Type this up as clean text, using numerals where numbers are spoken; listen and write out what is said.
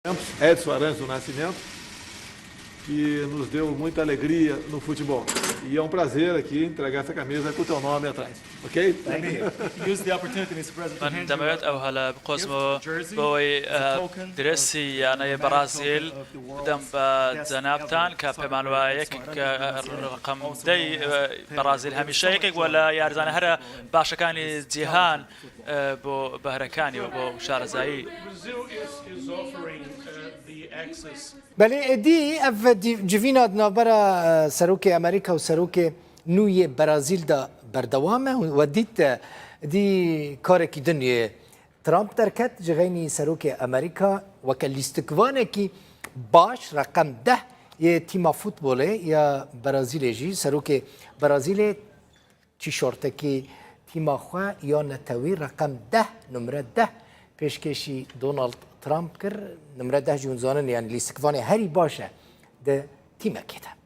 Edson Arantes do Nascimento, que nos deu muita alegria no futebol. E é um prazer aqui entregar essa camisa com o teu nome atrás. Ok? Use the opportunity, Mr. President, to hand you دمت أو هلا بقسمه jersey بوي as a token of درسي أنا برازيل of the world's دم best بزنابتان ever كبمان soccer وايك player. رقم Also دي known as برازيل Pelé. هميشه يك ولا يارزان هرا باشكاني جيهان بو بهركاني وبو شارزایی Brazil is offering the access. بله دی اف جوینا نابرا سروک امریکا و سروک نوی برازیل دا بردوامه و دیت دی کار کی دنیا ترامپ ترکت جغینی سروک امریکا و کلیستکوانه کی باش رقم 10 یه تیم فوتبوله یا برازیل جی سروک برازیل چی شورته کی تیم خوا یا نتوی رقم 10 نمره 10 پیشکشی دونالد ترامپ کر نمره 10 جونزانن یعنی لیستکوانه هری باشه ده تیم کده